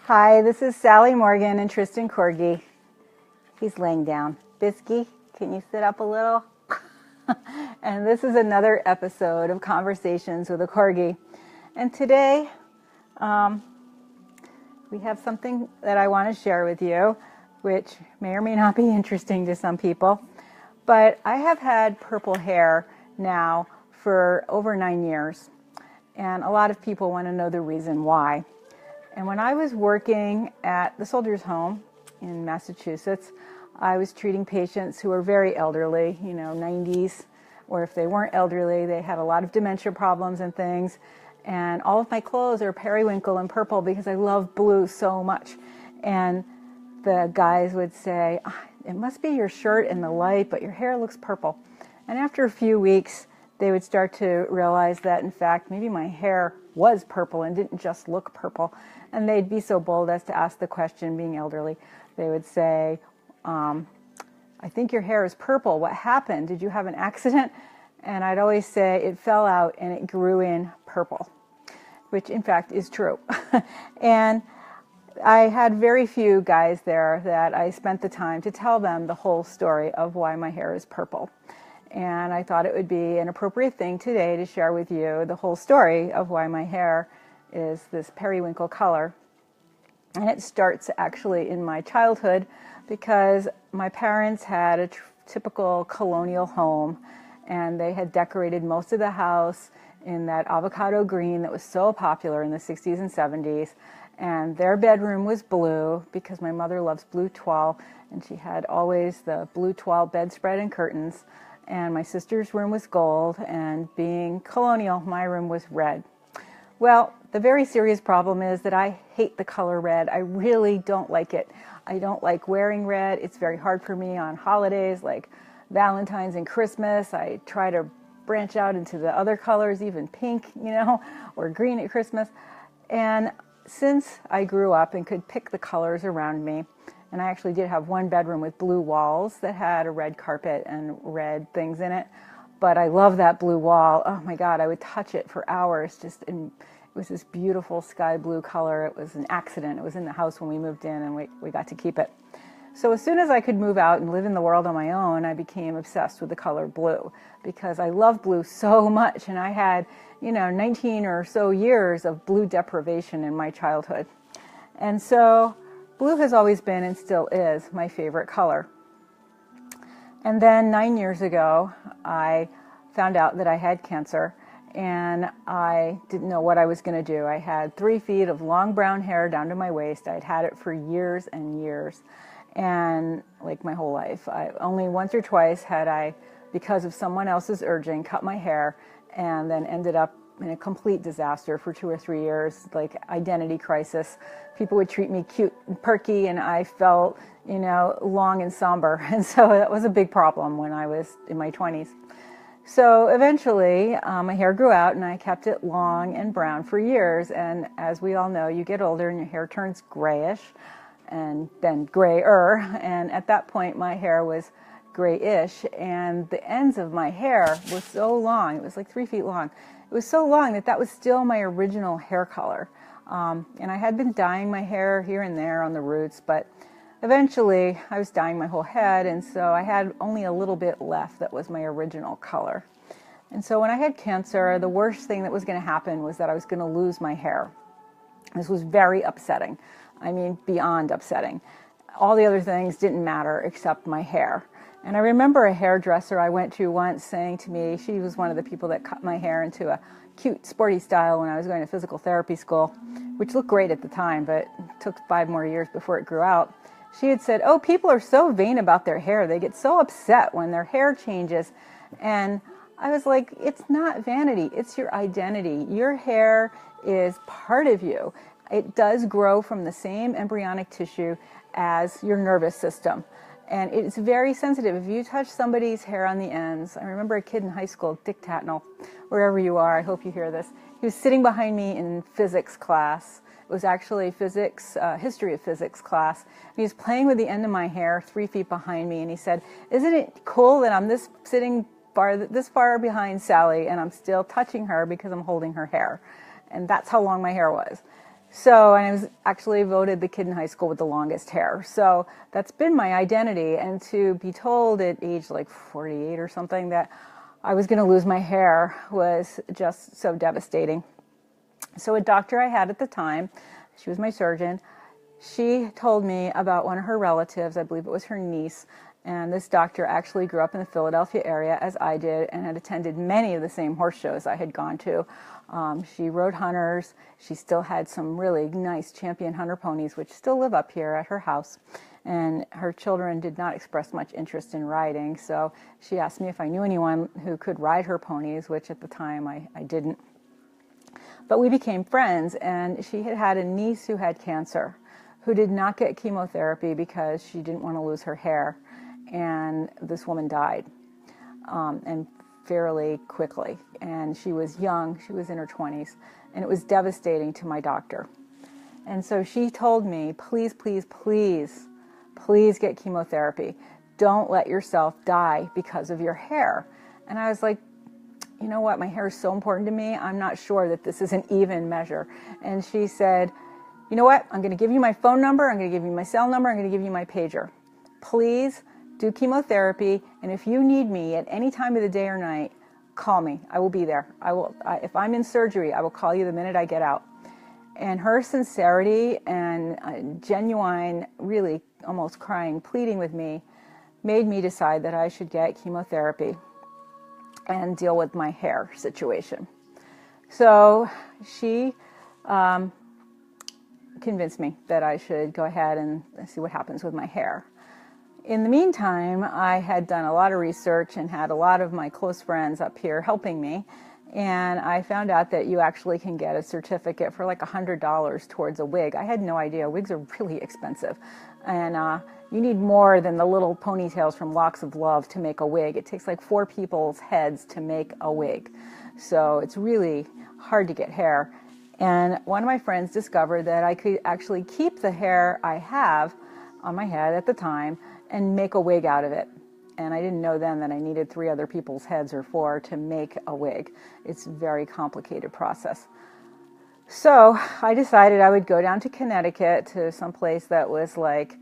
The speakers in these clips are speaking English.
Hi, this is Sally Morgan and Tristan Corgi. He's laying down. Bisky, can you sit up a little? And this is another episode of Conversations with a Corgi. And today, we have something that I want to share with you, which may or may not be interesting to some people. But I have had purple hair now for over 9 years. And a lot of people want to know the reason why. And when I was working at the Soldiers' Home in Massachusetts, I was treating patients who were very elderly, 90s, or if they weren't elderly, they had a lot of dementia problems and things. And all of my clothes are periwinkle and purple because I love blue so much. And the guys would say, it must be your shirt and the light, but your hair looks purple. And after a few weeks, they would start to realize that, in fact, maybe my hair was purple and didn't just look purple. And they'd be so bold as to ask the question, being elderly. They would say, I think your hair is purple. What happened? Did you have an accident? And I'd always say it fell out and it grew in purple, which in fact is true. And I had very few guys there that I spent the time to tell them the whole story of why my hair is purple. And I thought it would be an appropriate thing today to share with you the whole story of why my hair is this periwinkle color. And it starts actually in my childhood because my parents had a typical colonial home, and they had decorated most of the house in that avocado green that was so popular in the 60s and 70s. And their bedroom was blue because my mother loves blue toile, and she had always the blue toile bedspread and curtains. And my sister's room was gold, and being colonial, my room was red. Well, the very serious problem is that I hate the color red. I really don't like it. I don't like wearing red. It's very hard for me on holidays like Valentine's and Christmas. I try to branch out into the other colors, even pink, or green at Christmas. And since I grew up and could pick the colors around me, and I actually did have one bedroom with blue walls that had a red carpet and red things in it. But I love that blue wall. Oh my God, I would touch it for hours. It was this beautiful sky blue color. It was an accident. It was in the house when we moved in, and we got to keep it. So as soon as I could move out and live in the world on my own, I became obsessed with the color blue because I love blue so much. And I had, 19 or so years of blue deprivation in my childhood. And so blue has always been and still is my favorite color. And then 9 years ago, I found out that I had cancer, and I didn't know what I was going to do. I had 3 feet of long brown hair down to my waist. I'd had it for years and years, and like my whole life. Only once or twice had I, because of someone else's urging, cut my hair, and then ended up in a complete disaster for 2 or 3 years, like identity crisis. People would treat me cute and perky, and I felt, long and somber. And so that was a big problem when I was in my 20s. So eventually, my hair grew out, and I kept it long and brown for years. And as we all know, you get older and your hair turns grayish, and then grayer. And at that point, my hair was grayish, and the ends of my hair was so long. It was like 3 feet long. It was so long that was still my original hair color. And I had been dyeing my hair here and there on the roots, but eventually I was dyeing my whole head, and so I had only a little bit left that was my original color. And so when I had cancer, the worst thing that was going to happen was that I was going to lose my hair. This was very upsetting. I mean, beyond upsetting. All the other things didn't matter except my hair. And I remember a hairdresser I went to once saying to me, she was one of the people that cut my hair into a cute, sporty style when I was going to physical therapy school, which looked great at the time, but it took 5 more years before it grew out. She had said, oh, people are so vain about their hair. They get so upset when their hair changes. And I was like, it's not vanity. It's your identity. Your hair is part of you. It does grow from the same embryonic tissue as your nervous system. And it's very sensitive. If you touch somebody's hair on the ends, I remember a kid in high school, Dick Tatnell, wherever you are, I hope you hear this. He was sitting behind me in physics class. It was actually history of physics class. He was playing with the end of my hair 3 feet behind me, and he said, isn't it cool that I'm sitting this far behind Sally, and I'm still touching her because I'm holding her hair? And that's how long my hair was. So, and I was actually voted the kid in high school with the longest hair. So that's been my identity. And to be told at age like 48 or something that I was going to lose my hair was just so devastating. So a doctor I had at the time, she was my surgeon, she told me about one of her relatives, I believe it was her niece, and this doctor actually grew up in the Philadelphia area as I did and had attended many of the same horse shows I had gone to. She rode hunters. She still had some really nice champion hunter ponies, which still live up here at her house. And her children did not express much interest in riding, so she asked me if I knew anyone who could ride her ponies, which at the time I didn't. But we became friends, and she had had a niece who had cancer, who did not get chemotherapy because she didn't want to lose her hair. And this woman died, and fairly quickly. And she was young, she was in her 20s, and it was devastating to my doctor. And so she told me, please, please, please, please get chemotherapy. Don't let yourself die because of your hair. And I was like, you know what, my hair is so important to me, I'm not sure that this is an even measure. And she said, you know what, I'm going to give you my phone number, I'm going to give you my cell number, I'm going to give you my pager. Please do chemotherapy, and if you need me at any time of the day or night, call me. I will be there. If I'm in surgery, I will call you the minute I get out. And her sincerity and genuine, really almost crying, pleading with me, made me decide that I should get chemotherapy and deal with my hair situation. So she convinced me that I should go ahead and see what happens with my hair. In the meantime, I had done a lot of research and had a lot of my close friends up here helping me, and I found out that you actually can get a certificate for like $100 towards a wig. I had no idea. Wigs are really expensive, and you need more than the little ponytails from Locks of Love to make a wig. It takes like 4 people's heads to make a wig, so it's really hard to get hair. And one of my friends discovered that I could actually keep the hair I have on my head at the time and make a wig out of it. And I didn't know then that I needed 3 other people's heads or 4 to make a wig. It's a very complicated process. So I decided I would go down to Connecticut to some place that was like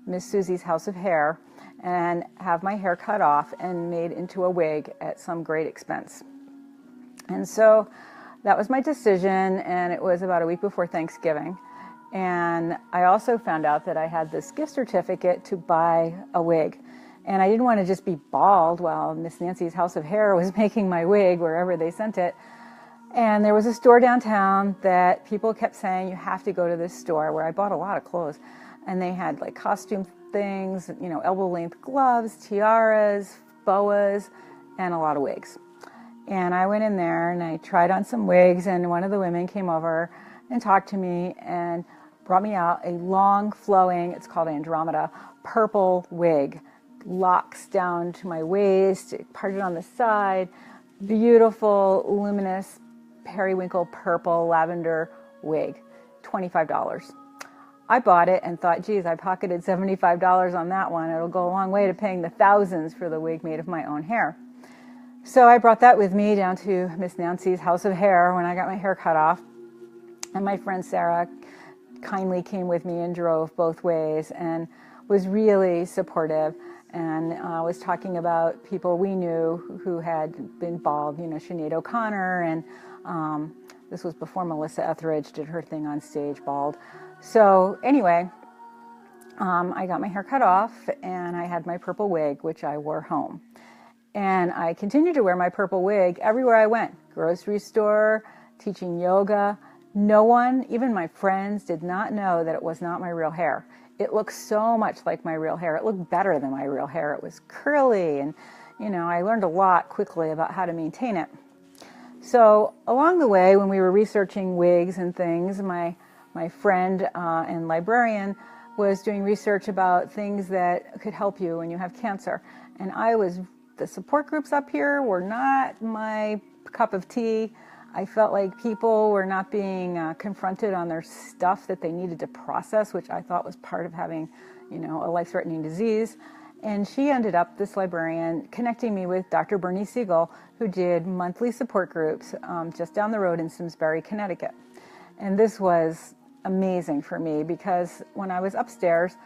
Miss Susie's House of Hair and have my hair cut off and made into a wig at some great expense. And so that was my decision, and it was about a week before Thanksgiving. And I also found out that I had this gift certificate to buy a wig. And I didn't want to just be bald while Miss Nancy's House of Hair was making my wig wherever they sent it. And there was a store downtown that people kept saying, you have to go to this store, where I bought a lot of clothes. And they had like costume things, you know, elbow length gloves, tiaras, boas, and a lot of wigs. And I went in there and I tried on some wigs, and one of the women came over and talked to me and brought me out a long flowing, it's called Andromeda, purple wig. Locks down to my waist, parted on the side, beautiful, luminous, periwinkle purple lavender wig, $25. I bought it and thought, geez, I pocketed $75 on that one. It'll go a long way to paying the thousands for the wig made of my own hair. So I brought that with me down to Miss Nancy's House of Hair when I got my hair cut off. And my friend Sarah kindly came with me and drove both ways and was really supportive, and was talking about people we knew who had been bald, you know, Sinead O'Connor, and this was before Melissa Etheridge did her thing on stage bald. So anyway, I got my hair cut off and I had my purple wig, which I wore home. And I continued to wear my purple wig everywhere I went, grocery store, teaching yoga. No one, even my friends, did not know that it was not my real hair. It looked so much like my real hair. It looked better than my real hair. It was curly, and, you know, I learned a lot quickly about how to maintain it. So along the way, when we were researching wigs and things, my friend and librarian was doing research about things that could help you when you have cancer. And the support groups up here were not my cup of tea. I felt like people were not being confronted on their stuff that they needed to process, which I thought was part of having, you know, a life-threatening disease. And she ended up, this librarian, connecting me with Dr. Bernie Siegel, who did monthly support groups just down the road in Simsbury, Connecticut. And this was amazing for me because when I was upstairs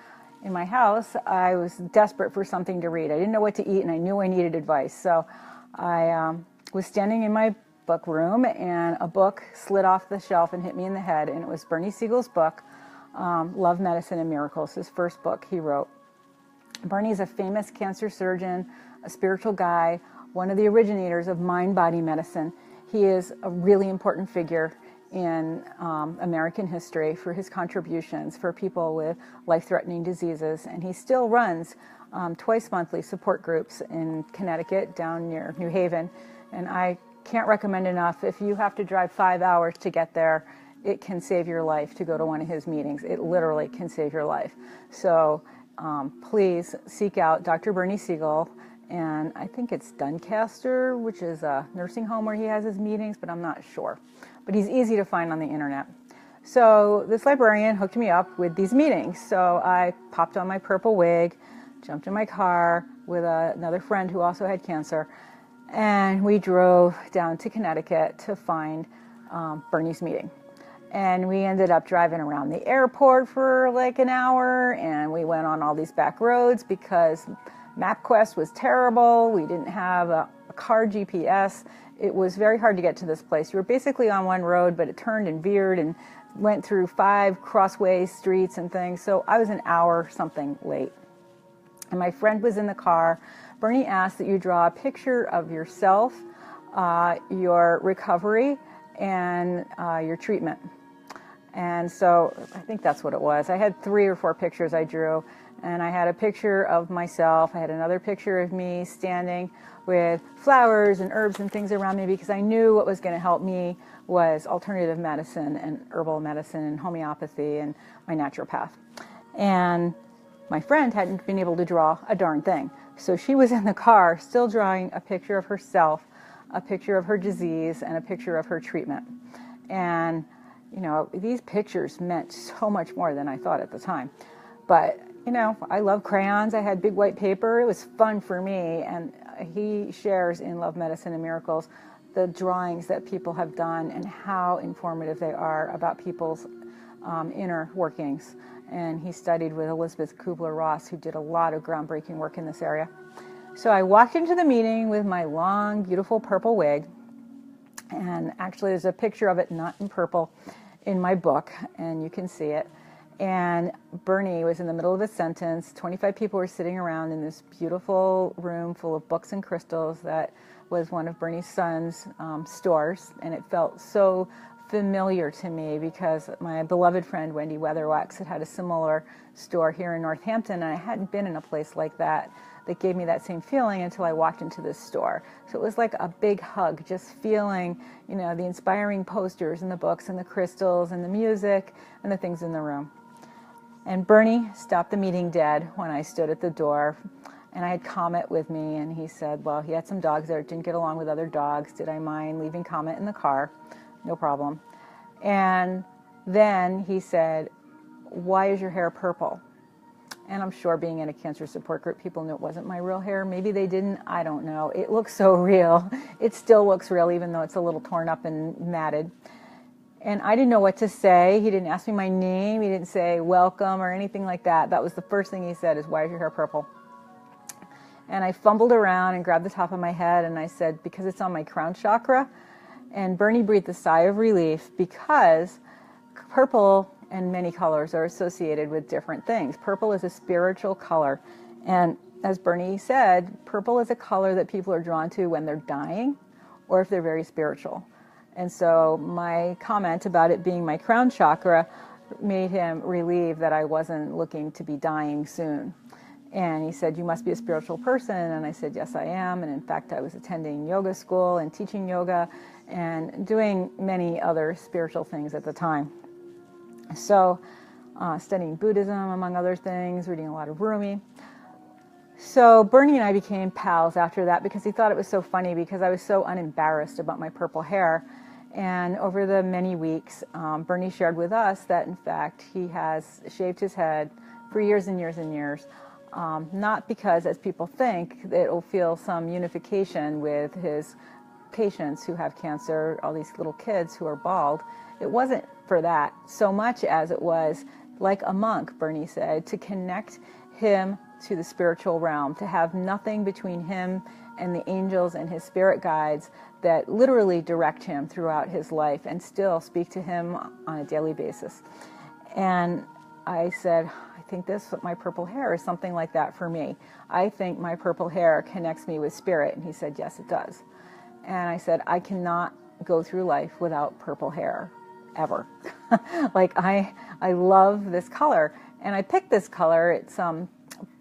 in my house, I was desperate for something to read. I didn't know what to eat, and I knew I needed advice. So I was standing in my book room, and a book slid off the shelf and hit me in the head, and it was Bernie Siegel's book, Love, Medicine, and Miracles, his first book he wrote. Bernie's a famous cancer surgeon, a spiritual guy, one of the originators of mind-body medicine. He is a really important figure in American history for his contributions for people with life-threatening diseases, and he still runs twice monthly support groups in Connecticut down near New Haven, and I can't recommend enough. If you have to drive 5 hours to get there, it can save your life to go to one of his meetings. It literally can save your life. So please seek out Dr. Bernie Siegel, and I think it's Doncaster, which is a nursing home where he has his meetings, but I'm not sure. But he's easy to find on the internet. So this librarian hooked me up with these meetings. So I popped on my purple wig, jumped in my car with another friend who also had cancer, and we drove down to Connecticut to find Bernie's meeting. And we ended up driving around the airport for like an hour, and we went on all these back roads because MapQuest was terrible. We didn't have a car GPS. It was very hard to get to this place. You were basically on one road, but it turned and veered and went through 5 crossway streets and things. So I was an hour something late. And my friend was in the car. Bernie asked that you draw a picture of yourself, your recovery, and your treatment. And so I think that's what it was. I had 3 or 4 pictures I drew, and I had a picture of myself. I had another picture of me standing with flowers and herbs and things around me because I knew what was going to help me was alternative medicine and herbal medicine and homeopathy and my naturopath. And my friend hadn't been able to draw a darn thing. So she was in the car still drawing a picture of herself, a picture of her disease, and a picture of her treatment. And you know, these pictures meant so much more than I thought at the time. But, you know, I love crayons. I had big white paper. It was fun for me. And he shares in Love, Medicine, and Miracles the drawings that people have done and how informative they are about people's inner workings. And he studied with Elizabeth Kubler-Ross, who did a lot of groundbreaking work in this area. So I walked into the meeting with my long, beautiful purple wig. And actually there's a picture of it not in purple in my book, and you can see it. And Bernie was in the middle of a sentence. 25 people were sitting around in this beautiful room full of books and crystals that was one of Bernie's son's stores. And it felt so familiar to me because my beloved friend Wendy Weatherwax had a similar store here in Northampton, and I hadn't been in a place like that that gave me that same feeling until I walked into this store. So it was like a big hug, just feeling, you know, the inspiring posters and the books and the crystals and the music and the things in the room. And Bernie stopped the meeting dead when I stood at the door, and I had Comet with me, and he said, well, he had some dogs there, didn't get along with other dogs. Did I mind leaving Comet in the car? No problem. And then he said, why is your hair purple? And I'm sure being in a cancer support group, people knew it wasn't my real hair. Maybe they didn't. I don't know. It looks so real. It still looks real, even though it's a little torn up and matted. And I didn't know what to say. He didn't ask me my name. He didn't say welcome or anything like that. That was the first thing he said is, why is your hair purple? And I fumbled around and grabbed the top of my head, and I said, because it's on my crown chakra. And Bernie breathed a sigh of relief because purple and many colors are associated with different things. Purple is a spiritual color. And as Bernie said, purple is a color that people are drawn to when they're dying or if they're very spiritual. And so my comment about it being my crown chakra made him relieved that I wasn't looking to be dying soon. And he said, you must be a spiritual person. And I said, yes, I am. And in fact, I was attending yoga school and teaching yoga and doing many other spiritual things at the time. So studying Buddhism, among other things, reading a lot of Rumi. So Bernie and I became pals after that because he thought it was so funny because I was so unembarrassed about my purple hair. And over the many weeks, Bernie shared with us that, in fact, he has shaved his head for years and years and years. Not because, as people think, that it will feel some unification with his patients who have cancer, all these little kids who are bald. it wasn't for that so much as it was like a monk, Bernie said, to connect him to the spiritual realm, to have nothing between him and the angels and his spirit guides that literally direct him throughout his life and still speak to him on a daily basis. And I said, I think my purple hair is something like that for me. I think my purple hair connects me with spirit. And he said, yes, it does. And I said, I cannot go through life without purple hair, ever. Like, I love this color. And I picked this color. It's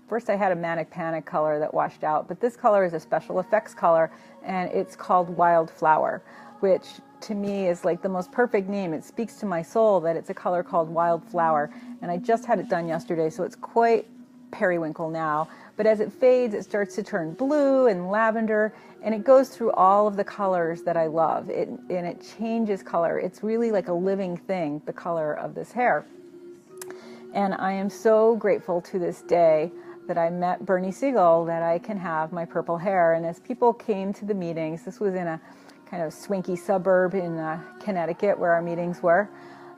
first I had a Manic Panic color that washed out, but this color is a special effects color, and it's called Wildflower, which to me is like the most perfect name. It speaks to my soul that it's a color called Wildflower, and I just had it done yesterday, so it's quite periwinkle now. But as it fades, it starts to turn blue and lavender, and it goes through all of the colors that I love. And it changes color. It's really like a living thing, the color of this hair. And I am so grateful to this day that I met Bernie Siegel, that I can have my purple hair. And as people came to the meetings, this was in a kind of swanky suburb in Connecticut where our meetings were.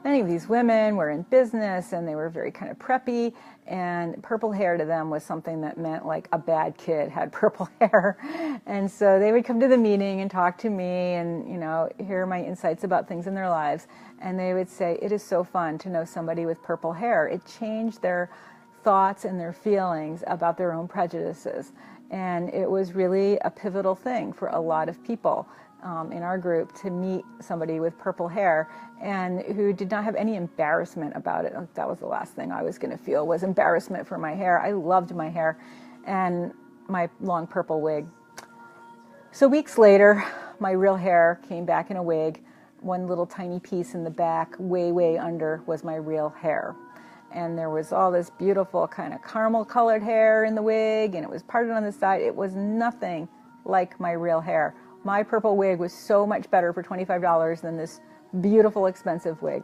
Many of these women were in business and they were very kind of preppy, and purple hair to them was something that meant like a bad kid had purple hair. And so they would come to the meeting and talk to me and, you know, hear my insights about things in their lives. And they would say, it is so fun to know somebody with purple hair. It changed their thoughts and their feelings about their own prejudices. And it was really a pivotal thing for a lot of people in our group to meet somebody with purple hair and who did not have any embarrassment about it. That was the last thing I was going to feel, was embarrassment for my hair. I loved my hair and my long purple wig. So weeks later, my real hair came back in a wig. One little tiny piece in the back, way, way under, was my real hair. And there was all this beautiful kind of caramel colored hair in the wig, and it was parted on the side. It was nothing like my real hair. My purple wig was so much better for $25 than this beautiful, expensive wig.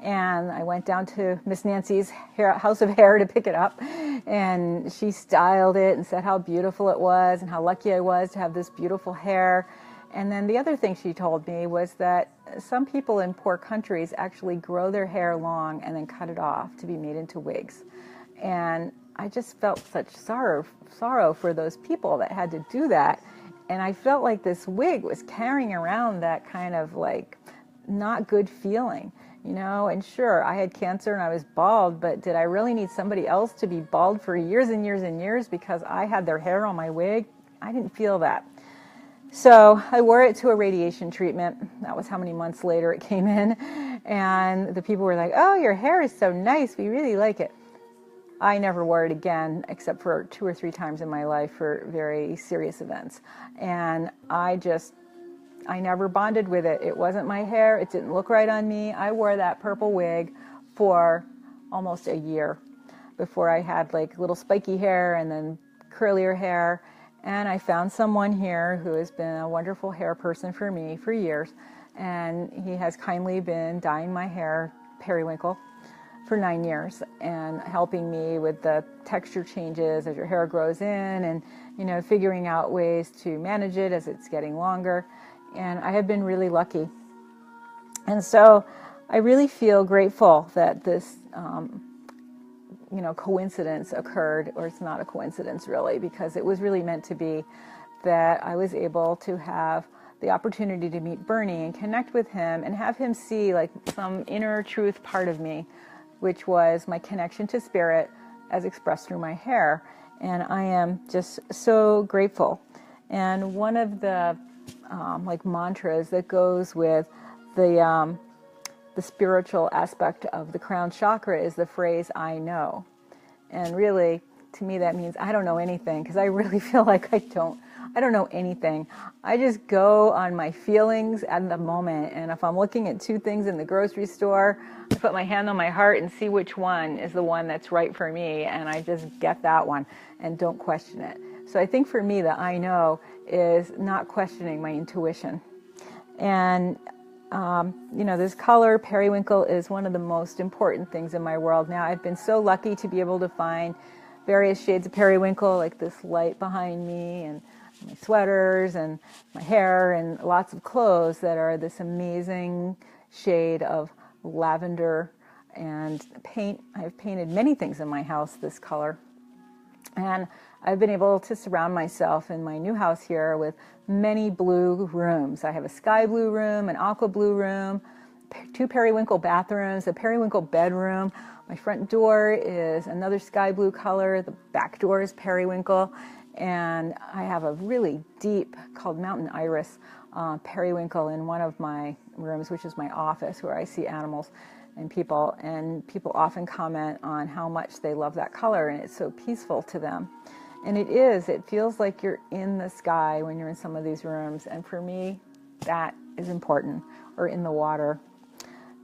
And I went down to Miss Nancy's house of hair to pick it up, and she styled it and said how beautiful it was and how lucky I was to have this beautiful hair. And then the other thing she told me was that some people in poor countries actually grow their hair long and then cut it off to be made into wigs. And I just felt such sorrow for those people that had to do that. And I felt like this wig was carrying around that kind of like not good feeling, you know. And sure, I had cancer and I was bald, but did I really need somebody else to be bald for years and years and years because I had their hair on my wig? I didn't feel that. So I wore it to a radiation treatment. That was how many months later it came in. And the people were like, oh, your hair is so nice. We really like it. I never wore it again, except for 2 or 3 times in my life for very serious events. And I never bonded with it. It wasn't my hair. It didn't look right on me. I wore that purple wig for almost a year before I had like little spiky hair and then curlier hair. And I found someone here who has been a wonderful hair person for me for years. And he has kindly been dyeing my hair periwinkle for 9 years and helping me with the texture changes as your hair grows in and, you know, figuring out ways to manage it as it's getting longer. And I have been really lucky. And so I really feel grateful that this coincidence occurred, or it's not a coincidence really, because it was really meant to be, that I was able to have the opportunity to meet Bernie and connect with him and have him see like some inner truth part of me, which was my connection to spirit as expressed through my hair. And I am just so grateful. And one of the mantras that goes with the spiritual aspect of the crown chakra is the phrase, I know. And really, to me, that means I don't know anything, because I really feel like I don't know anything. I just go on my feelings at the moment. And if I'm looking at 2 things in the grocery store, I put my hand on my heart and see which one is the one that's right for me. And I just get that one and don't question it. So I think for me, the I know is not questioning my intuition. And this color, periwinkle, is one of the most important things in my world now. I've been so lucky to be able to find various shades of periwinkle, like this light behind me, and my sweaters, and my hair, and lots of clothes that are this amazing shade of lavender and paint. I've painted many things in my house this color. And I've been able to surround myself in my new house here with many blue rooms. I have a sky blue room, an aqua blue room, 2 periwinkle bathrooms, a periwinkle bedroom. My front door is another sky blue color. The back door is periwinkle. And I have a really deep, called Mountain Iris, periwinkle in one of my rooms, which is my office, where I see animals and people often comment on how much they love that color, and it's so peaceful to them. And it feels like you're in the sky when you're in some of these rooms, and for me, that is important, or in the water.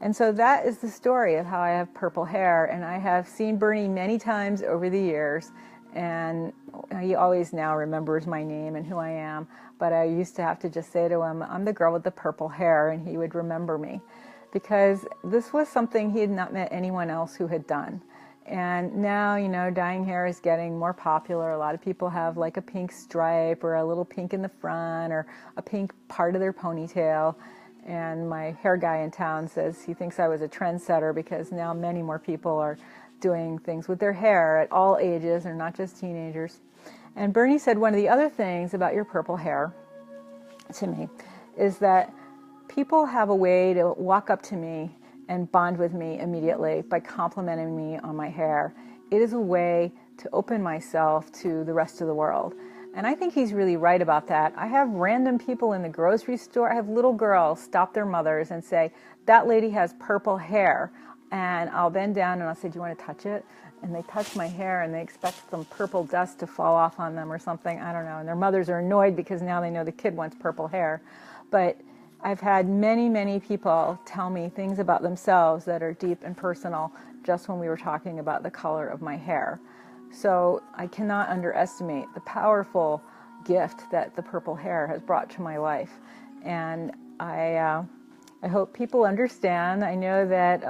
And so that is the story of how I have purple hair, and I have seen Bernie many times over the years, and he always now remembers my name and who I am, but I used to have to just say to him, I'm the girl with the purple hair, and he would remember me, because this was something he had not met anyone else who had done. And now, dyeing hair is getting more popular. A lot of people have like a pink stripe or a little pink in the front or a pink part of their ponytail. And my hair guy in town says he thinks I was a trendsetter, because now many more people are doing things with their hair at all ages, or not just teenagers. And Bernie said one of the other things about your purple hair to me is that people have a way to walk up to me and bond with me immediately by complimenting me on my hair. It is a way to open myself to the rest of the world. And I think he's really right about that. I have random people in the grocery store. I have little girls stop their mothers and say, that lady has purple hair. And I'll bend down and I'll say, do you want to touch it? And they touch my hair and they expect some purple dust to fall off on them or something. I don't know. And their mothers are annoyed because now they know the kid wants purple hair. But I've had many, many people tell me things about themselves that are deep and personal just when we were talking about the color of my hair. So I cannot underestimate the powerful gift that the purple hair has brought to my life. And I hope people understand. I know that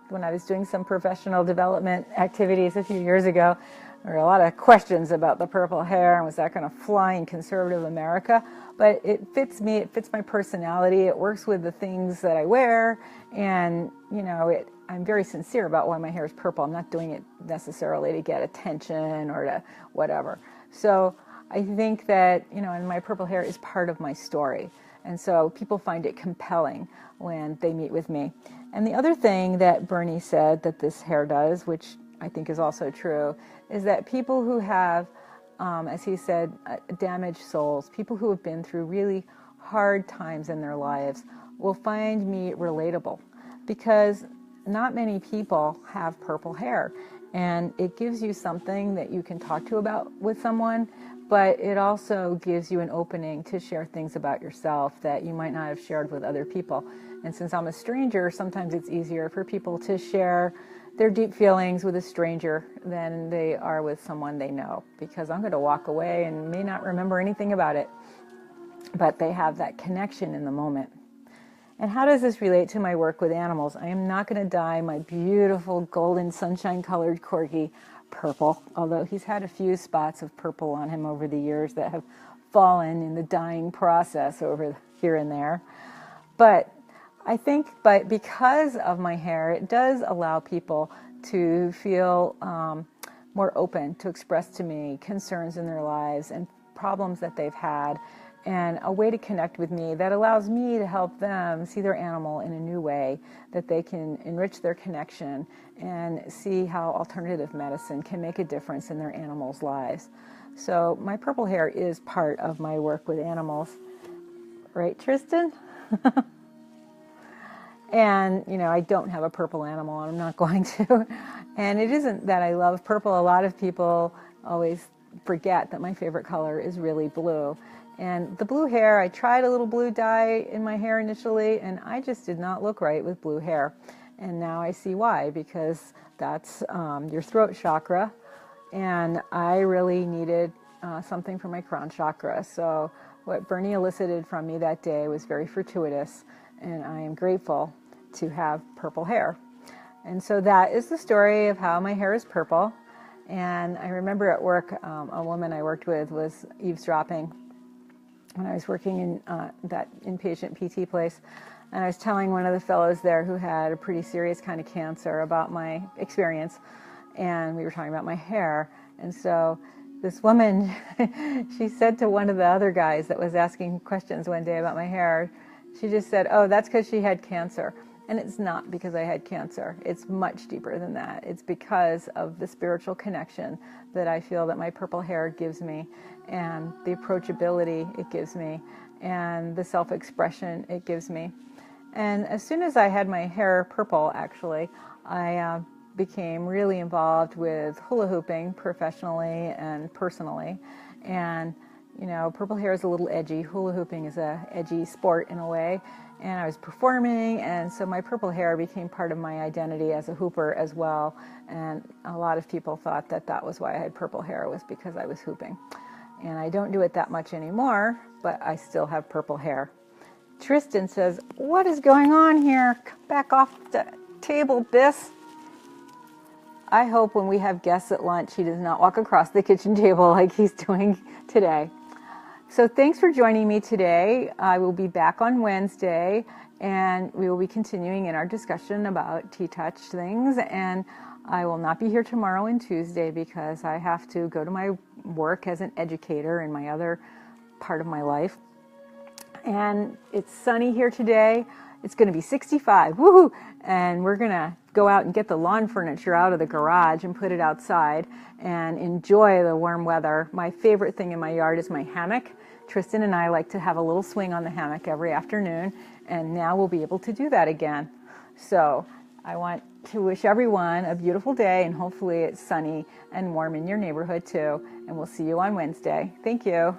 when I was doing some professional development activities a few years ago, there were a lot of questions about the purple hair and was that going to fly in conservative America? But it fits me, it fits my personality, it works with the things that I wear, and I'm very sincere about why my hair is purple. I'm not doing it necessarily to get attention or to whatever. So I think that, and my purple hair is part of my story. And so people find it compelling when they meet with me. And the other thing that Bernie said that this hair does, which I think is also true, is that people who have, as he said, damaged souls, people who have been through really hard times in their lives, will find me relatable, because not many people have purple hair. And it gives you something that you can talk to about with someone, but it also gives you an opening to share things about yourself that you might not have shared with other people. And since I'm a stranger, sometimes it's easier for people to share their deep feelings with a stranger than they are with someone they know, because I'm going to walk away and may not remember anything about it, but they have that connection in the moment. And how does this relate to my work with animals? I am not going to dye my beautiful golden sunshine colored Corgi purple, although he's had a few spots of purple on him over the years that have fallen in the dyeing process over here and there. But I think, because of my hair, it does allow people to feel more open to express to me concerns in their lives and problems that they've had, and a way to connect with me that allows me to help them see their animal in a new way, that they can enrich their connection and see how alternative medicine can make a difference in their animals' lives. So my purple hair is part of my work with animals. Right, Tristan? And, I don't have a purple animal, and I'm not going to. And it isn't that I love purple. A lot of people always forget that my favorite color is really blue. And the blue hair, I tried a little blue dye in my hair initially, and I just did not look right with blue hair. And now I see why, because that's your throat chakra, and I really needed something for my crown chakra. So what Bernie elicited from me that day was very fortuitous, and I am grateful to have purple hair. And so that is the story of how my hair is purple. And I remember at work, a woman I worked with was eavesdropping when I was working in that inpatient PT place. And I was telling one of the fellows there who had a pretty serious kind of cancer about my experience, and we were talking about my hair. And so this woman, she said to one of the other guys that was asking questions one day about my hair, she just said, "Oh, that's because she had cancer." And it's not because I had cancer. It's much deeper than that. It's because of the spiritual connection that I feel that my purple hair gives me, and the approachability it gives me, and the self-expression it gives me. And as soon as I had my hair purple, actually, I became really involved with hula hooping professionally and personally. And, you know, purple hair is a little edgy. Hula hooping is a edgy sport in a way. And I was performing, and so my purple hair became part of my identity as a hooper as well. And a lot of people thought that that was why I had purple hair, was because I was hooping. And I don't do it that much anymore, but I still have purple hair. Tristan says, "What is going on here? Come back off the table, Biss." I hope when we have guests at lunch, he does not walk across the kitchen table like he's doing today. So thanks for joining me today. I will be back on Wednesday, and we will be continuing in our discussion about T-Touch things. And I will not be here tomorrow and Tuesday because I have to go to my work as an educator in my other part of my life. And it's sunny here today. It's going to be 65, woohoo! And we're going to go out and get the lawn furniture out of the garage and put it outside and enjoy the warm weather. My favorite thing in my yard is my hammock. Tristan and I like to have a little swing on the hammock every afternoon, and now we'll be able to do that again. So I want to wish everyone a beautiful day, and hopefully it's sunny and warm in your neighborhood too. And we'll see you on Wednesday. Thank you.